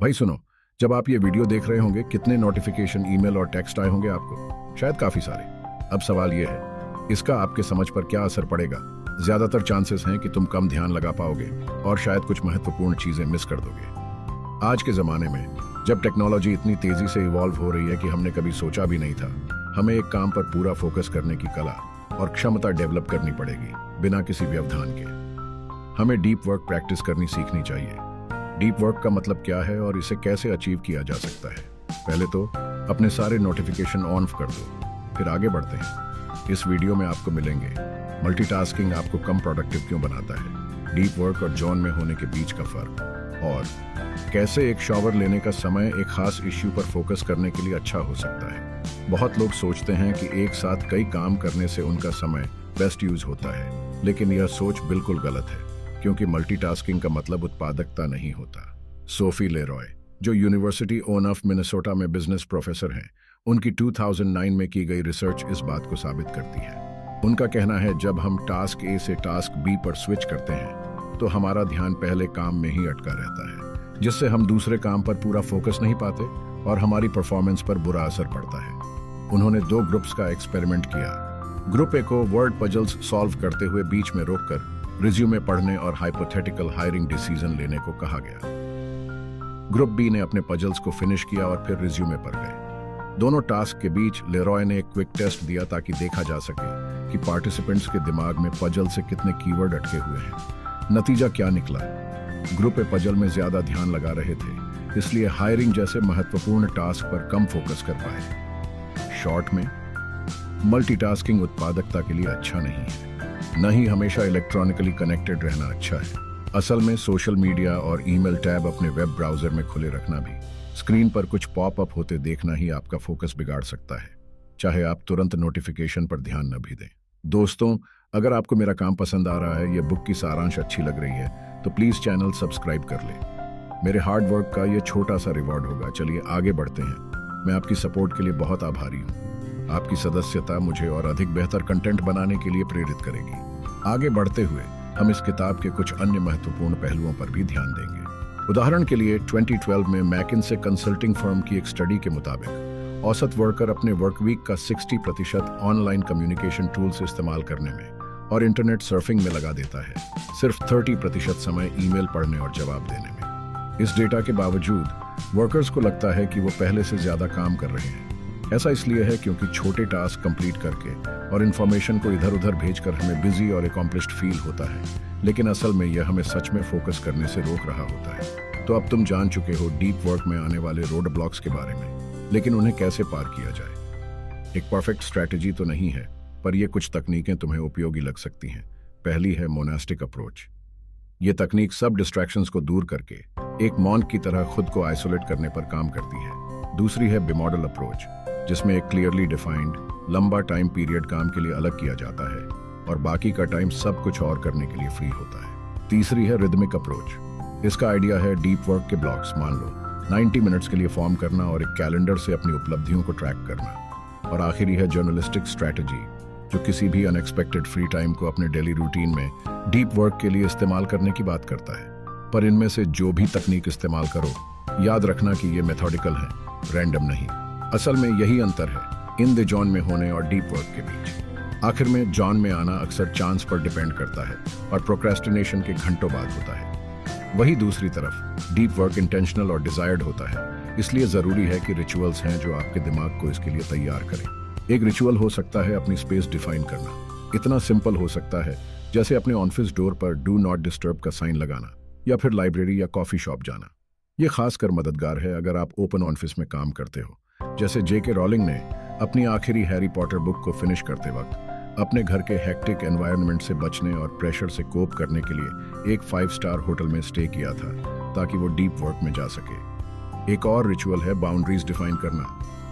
भाई सुनो, जब आप ये वीडियो देख रहे होंगे कितने नोटिफिकेशन, ईमेल और टेक्स्ट आए होंगे आपको? शायद काफी सारे। अब सवाल ये है, इसका आपके समझ पर क्या असर पड़ेगा? ज्यादातर चांसेस हैं कि तुम कम ध्यान लगा पाओगे और शायद कुछ महत्वपूर्ण चीजें मिस कर दोगे। आज के जमाने में जब टेक्नोलॉजी इतनी तेजी से इवॉल्व हो रही है कि हमने कभी सोचा भी नहीं था, हमें एक काम पर पूरा फोकस करने की कला और क्षमता डेवलप करनी पड़ेगी बिना किसी व्यवधान के। हमें डीप वर्क प्रैक्टिस करनी सीखनी चाहिए। डीप वर्क का मतलब क्या है और इसे कैसे अचीव किया जा सकता है? पहले तो अपने सारे नोटिफिकेशन ऑन कर दो, फिर आगे बढ़ते हैं। इस वीडियो में आपको मिलेंगे मल्टीटास्किंग आपको कम प्रोडक्टिव क्यों बनाता है, डीप वर्क और जॉन में होने के बीच का फर्क, और कैसे एक शॉवर लेने का समय एक खास इश्यू पर फोकस करने के लिए अच्छा हो सकता है। बहुत लोग सोचते हैं कि एक साथ कई काम करने से उनका समय बेस्ट यूज होता है, लेकिन यह सोच बिल्कुल गलत है, क्योंकि मल्टीटास्किंग का मतलब उत्पादकता नहीं होता। सोफी लेरॉय, जो यूनिवर्सिटी ऑफ मिनेसोटा में बिजनेस प्रोफेसर हैं, उनकी 2009 में की गई रिसर्च इस बात को साबित करती है। उनका कहना है, जब हम टास्क ए से टास्क बी पर स्विच करते हैं तो हमारा ध्यान पहले काम में ही अटका रहता है, जिससे हम दूसरे काम पर पूरा फोकस नहीं पाते और हमारी परफॉर्मेंस पर बुरा असर पड़ता है। उन्होंने 2 ग्रुप्स का एक्सपेरिमेंट किया। ग्रुप ए को वर्ड पजल्स सॉल्व करते हुए बीच में रोककर रिज्यूमे पढ़ने और हाइपोथेटिकल हायरिंग डिसीजन लेने को कहा गया। ग्रुप बी ने अपने पजल्स को फिनिश किया और फिर रिज्यूमे पर गए। दोनों टास्क के बीच लेरॉय ने एक क्विक टेस्ट दिया ताकि देखा जा सके कि पार्टिसिपेंट्स के दिमाग में पजल से कितने कीवर्ड अटके हुए हैं। नतीजा क्या निकला? ग्रुप ए पजल में ज्यादा ध्यान लगा रहे थे, इसलिए हायरिंग जैसे महत्वपूर्ण टास्क पर कम फोकस कर पाए। शॉर्ट में, मल्टीटास्किंग उत्पादकता के लिए अच्छा नहीं है, न ही हमेशा इलेक्ट्रॉनिकली कनेक्टेड रहना अच्छा है। असल में सोशल मीडिया और ईमेल टैब अपने वेब ब्राउजर में खुले रखना भी, स्क्रीन पर कुछ पॉपअप होते देखना ही आपका फोकस बिगाड़ सकता है, चाहे आप तुरंत नोटिफिकेशन पर ध्यान न भी दें। दोस्तों, अगर आपको मेरा काम पसंद आ रहा है, ये बुक की सारांश अच्छी लग रही है, तो प्लीज चैनल सब्सक्राइब कर ले। मेरे हार्ड वर्क का ये छोटा सा रिवॉर्ड होगा। चलिए आगे बढ़ते हैं। मैं आपकी सपोर्ट के लिए बहुत आभारी हूँ। आपकी सदस्यता मुझे और अधिक बेहतर कंटेंट बनाने के लिए प्रेरित करेगी। आगे बढ़ते हुए हम इस किताब के कुछ अन्य महत्वपूर्ण पहलुओं पर भी ध्यान देंगे। उदाहरण के लिए 2012 में मैकिन्से कंसल्टिंग फर्म की एक स्टडी के मुताबिक औसत वर्कर अपने वर्क वीक का 60% ऑनलाइन कम्युनिकेशन टूल्स इस्तेमाल करने में और इंटरनेट सर्फिंग में लगा देता है, सिर्फ 30% समय ईमेल पढ़ने और जवाब देने में। इस डेटा के बावजूद वर्कर्स को लगता है कि वो पहले से ज्यादा काम कर रहे हैं। ऐसा इसलिए है क्योंकि छोटे टास्क कंप्लीट करके और इन्फॉर्मेशन को इधर उधर भेजकर हमें बिजी और अकॉम्प्लिश्ड फील होता है, लेकिन असल में यह हमें सच में फोकस करने से रोक रहा होता है। तो अब तुम जान चुके हो डीप वर्क में आने वाले रोड ब्लॉक्स के बारे में, लेकिन उन्हें कैसे पार किया जाए। एक परफेक्ट स्ट्रैटेजी तो नहीं है, पर यह कुछ तकनीकें तुम्हें उपयोगी लग सकती हैं। पहली है मोनास्टिक अप्रोच। ये तकनीक सब डिस्ट्रैक्शंस को दूर करके एक मॉन्क की तरह खुद को आइसोलेट करने पर काम करती है। दूसरी है बिमॉडल अप्रोच, जिसमें एक क्लियरली डिफाइंड लंबा टाइम पीरियड काम के लिए अलग किया जाता है और बाकी का टाइम सब कुछ और करने के लिए फ्री होता है। तीसरी है रिदमिक अप्रोच। इसका आइडिया है डीप वर्क के ब्लॉक्स, मान लो 90 मिनट्स के लिए फॉर्म करना और एक कैलेंडर से अपनी उपलब्धियों को ट्रैक करना। और आखिरी है जर्नलिस्टिक स्ट्रैटेजी, जो किसी भी अनएक्सपेक्टेड फ्री टाइम को अपने डेली रूटीन में डीप वर्क के लिए इस्तेमाल करने की बात करता है। पर इनमें से जो भी तकनीक इस्तेमाल करो, याद रखना कि ये मेथोडिकल है, रैंडम नहीं। असल में यही अंतर है इन द जॉन में होने और डीप वर्क के बीच। आखिर में जॉन में आना अक्सर चांस पर डिपेंड करता है और प्रोक्रेस्टिनेशन के घंटों बाद होता है। वही दूसरी तरफ डीप वर्क इंटेंशनल और डिजायर्ड होता है, इसलिए जरूरी है कि रिचुअल्स हैं जो आपके दिमाग को इसके लिए तैयार करें। एक रिचुअल हो सकता है अपनी स्पेस डिफाइन करना। इतना सिंपल हो सकता है जैसे अपने ऑफिस डोर पर डू नॉट डिस्टर्ब का साइन लगाना, या फिर लाइब्रेरी या कॉफी शॉप जाना। यह खासकर मददगार है अगर आप ओपन ऑफिस में काम करते हो। जैसे जेके रॉलिंग ने अपनी आखिरी हैरी पॉटर बुक को फिनिश करते वक्त अपने घर के हेक्टिक एनवायरनमेंट से बचने और प्रेशर से कोप करने के लिए एक 5 स्टार होटल में स्टे किया था, ताकि वो डीप वर्क में जा सके। एक और रिचुअल है बाउंड्रीज डिफाइन करना,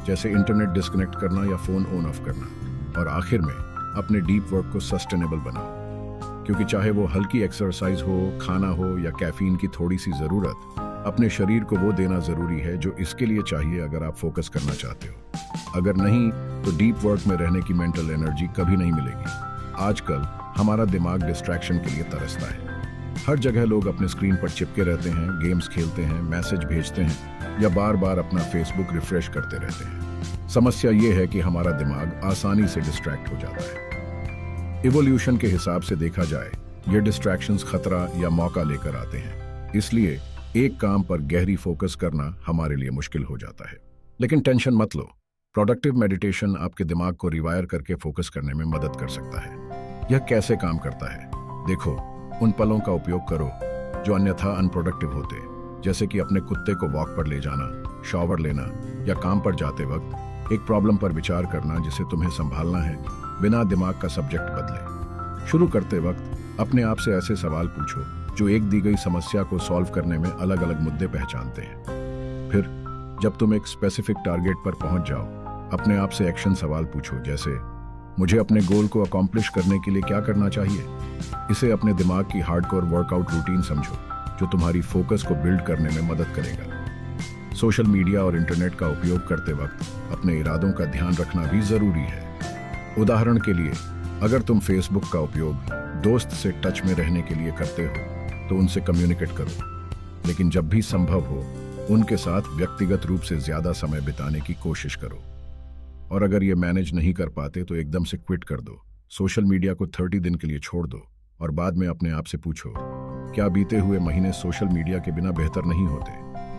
जैसे इंटरनेट डिस्कनेक्ट करना या फोन ऑन ऑफ करना। और आखिर में अपने डीप वर्क को सस्टेनेबल बनाओ, क्योंकि चाहे वो हल्की एक्सरसाइज हो, खाना हो या कैफीन की थोड़ी सी जरूरत, अपने शरीर को वो देना जरूरी है जो इसके लिए चाहिए अगर आप फोकस करना चाहते हो। अगर नहीं, तो डीप वर्क में रहने की मेंटल एनर्जी कभी नहीं मिलेगी। आजकल हमारा दिमाग डिस्ट्रैक्शन के लिए तरसता है। हर जगह लोग अपने स्क्रीन पर चिपके रहते हैं, गेम्स खेलते हैं, मैसेज भेजते हैं या बार बार अपना फेसबुक रिफ्रेश करते रहते हैं। समस्या ये है कि हमारा दिमाग आसानी से डिस्ट्रैक्ट हो जाता है। इवोल्यूशन के हिसाब से देखा जाए, ये डिस्ट्रैक्शंस खतरा या मौका लेकर आते हैं। इसलिए एक काम पर गहरी फोकस करना हमारे लिए मुश्किल हो जाता है। लेकिन टेंशन मत लो, प्रोडक्टिव मेडिटेशन आपके दिमाग को रिवायर करके फोकस करने में मदद कर सकता है। यह कैसे काम करता है? देखो, उन पलों का उपयोग करो जो अन्यथा अनप्रोडक्टिव होते, जैसे कि अपने कुत्ते को वॉक पर ले जाना, शॉवर लेना या काम पर जाते वक्त एक प्रॉब्लम पर विचार करना जिसे तुम्हें संभालना है, बिना दिमाग का सब्जेक्ट बदले। शुरू करते वक्त अपने आप से ऐसे सवाल पूछो जो एक दी गई समस्या को सॉल्व करने में अलग अलग मुद्दे पहचानते हैं। फिर जब तुम एक स्पेसिफिक टारगेट पर पहुंच जाओ, अपने आप से एक्शन सवाल पूछो, जैसे मुझे अपने गोल को अकॉम्प्लिश करने के लिए क्या करना चाहिए। इसे अपने दिमाग की हार्डकोर वर्कआउट रूटीन समझो जो तुम्हारी फोकस को बिल्ड करने में मदद करेगा। सोशल मीडिया और इंटरनेट का उपयोग करते वक्त अपने इरादों का ध्यान रखना भी जरूरी है। उदाहरण के लिए, अगर तुम फेसबुक का उपयोग दोस्त से टच में रहने के लिए करते हो तो उनसे कम्युनिकेट करो, लेकिन जब भी संभव हो उनके साथ व्यक्तिगत रूप से ज्यादा समय बिताने की कोशिश करो। और अगर ये मैनेज नहीं कर पाते तो एकदम से क्विट कर दो। सोशल मीडिया को 30 दिन के लिए छोड़ दो और बाद में अपने आप से पूछो, क्या बीते हुए महीने सोशल मीडिया के बिना बेहतर नहीं होते?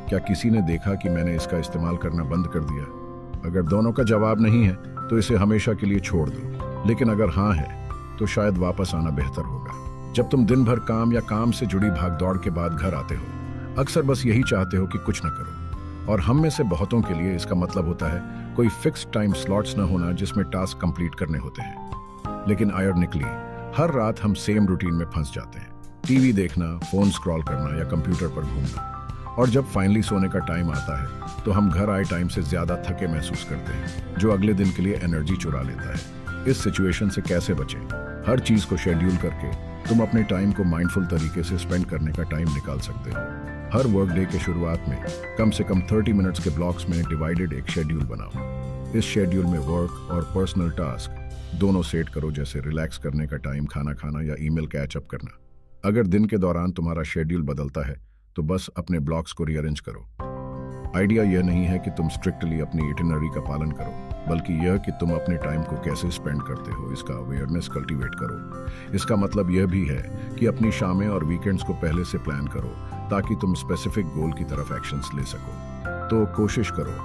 क्या किसी ने देखा कि मैंने इसका इस्तेमाल करना बंद कर दिया? अगर दोनों का जवाब नहीं है तो इसे हमेशा के लिए छोड़ दो, लेकिन अगर हाँ है तो शायद वापस आना बेहतर होगा। जब तुम दिन भर काम या काम से जुड़ी भागदौड़ के बाद घर आते हो, अक्सर बस यही चाहते हो कि कुछ न करो। और हम में से बहुतों के लिए इसका मतलब होता है कोई फिक्स टाइम स्लॉट्स न होना जिसमें टास्क कंप्लीट करने होते हैं। लेकिन आयरनिकली हर रात हम सेम रूटीन में फंस जाते हैं, टीवी देखना, फोन स्क्रॉल करना या कंप्यूटर पर घूमना। और जब फाइनली सोने का टाइम आता है तो हम घर आए टाइम से ज्यादा थके महसूस करते हैं, जो अगले दिन के लिए एनर्जी चुरा लेता है। इस सिचुएशन से कैसे बचें? हर चीज को शेड्यूल करके तुम अपने टाइम को माइंडफुल तरीके से स्पेंड करने का टाइम निकाल सकते हो। हर वर्क डे के शुरुआत में कम से कम 30 मिनट्स के ब्लॉक्स में डिवाइडेड एक शेड्यूल बनाओ। इस शेड्यूल में वर्क और पर्सनल टास्क दोनों सेट करो, जैसे रिलैक्स करने का टाइम, खाना खाना या ईमेल कैच अप करना। अगर दिन के दौरान तुम्हारा शेड्यूल बदलता है तो बस अपने ब्लॉक्स को रीअरेंज करो। आइडिया यह नहीं है कि तुम स्ट्रिक्टली अपनी इटिनरी का पालन करो, बल्कि यह कि तुम अपने टाइम को कैसे स्पेंड करते हो इसका अवेयरनेस कल्टीवेट करो। इसका मतलब यह भी है कि अपनी शामें और वीकेंड्स को पहले से प्लान करो ताकि तुम स्पेसिफिक गोल की तरफ एक्शंस ले सको। तो कोशिश करो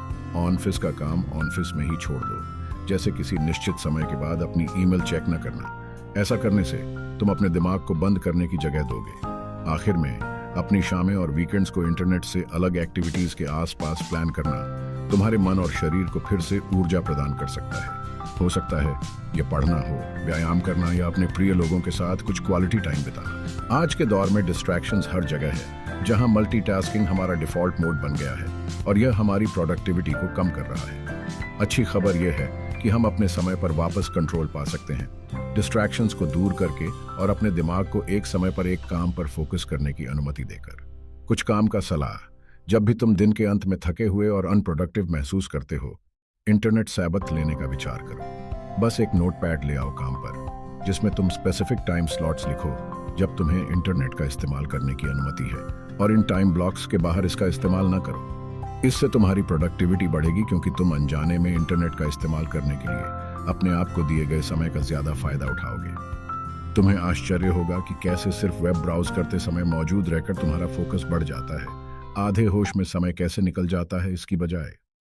ऑफिस का काम ऑफिस में ही छोड़ दो, जैसे किसी निश्चित समय के बाद अपनी ईमेल चेक न करना। ऐसा करने से तुम अपने दिमाग को बंद करने की जगह दोगे। आखिर में अपनी शामें और वीकेंड्स को इंटरनेट से अलग एक्टिविटीज के आसपास प्लान करना तुम्हारे मन और शरीर को फिर से ऊर्जा प्रदान कर सकता है। हो सकता है यह पढ़ना हो, व्यायाम करना या अपने प्रिय लोगों के साथ कुछ क्वालिटी टाइम बिताना। आज के दौर में डिस्ट्रैक्शंस हर जगह है, जहां मल्टीटास्किंग हमारा डिफॉल्ट मोड बन गया है और यह हमारी प्रोडक्टिविटी को कम कर रहा है। अच्छी खबर यह है कि हम अपने समय पर वापस कंट्रोल पा सकते हैं, डिस्ट्रैक्शंस को दूर करके और अपने दिमाग को एक समय पर एक काम पर फोकस करने की अनुमति देकर। कुछ काम का सलाह: जब भी तुम दिन के अंत में थके हुए और अनप्रोडक्टिव महसूस करते हो, इंटरनेट सैबत लेने का विचार करो। बस एक नोटपैड ले आओ काम पर, जिसमें तुम स्पेसिफिक टाइम स्लॉट्स लिखो जब तुम्हें इंटरनेट का इस्तेमाल करने की अनुमति है, और इन टाइम ब्लॉक्स के बाहर इसका इस्तेमाल ना करो। इससे तुम्हारी प्रोडक्टिविटी बढ़ेगी, क्योंकि तुम अनजाने में इंटरनेट का इस्तेमाल करने के लिए अपने आप को दिए गए समय का ज्यादा फायदा उठाओगे। तुम्हें आश्चर्य होगा कि कैसे सिर्फ वेब ब्राउज करते समय मौजूद रहकर तुम्हारा फोकस बढ़ जाता है। आधे होश में समय कैसे निकल जाता है इसकी बजाय।